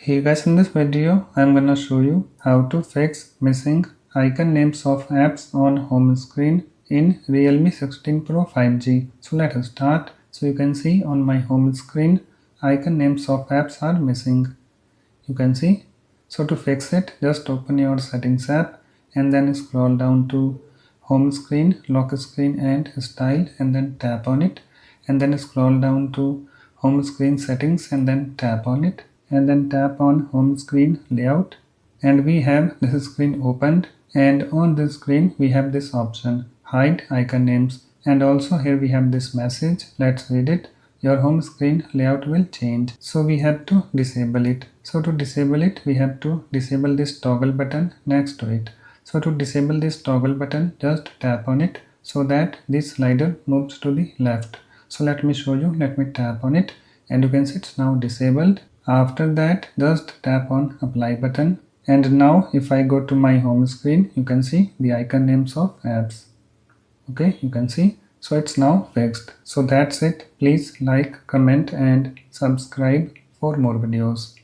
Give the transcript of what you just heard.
Hey guys, in this video I'm gonna show you how to fix missing icon names of apps on home screen in Realme 16 Pro 5G. So let us start. So you can see on my home screen icon names of apps are missing. You can see. So to fix it, just open your settings app and then scroll down to home screen, lock screen and style and then tap on it, and then scroll down to home screen settings and then tap on it, and then tap on home screen layout, and we have this screen opened, and on this screen we have this option hide icon names, and also here we have this message. Let's read it. Your home screen layout will change. So we have to disable it. So to disable it, we have to disable this toggle button next to it. So to disable this toggle button, just tap on it so that this slider moves to the left. So let me show you. Let me tap on it and you can see it's now disabled. After that, just tap on apply button. And now if I go to my home screen, you can see the icon names of apps. Okay, you can see. So it's now fixed. So that's it. Please like, comment and subscribe for more videos.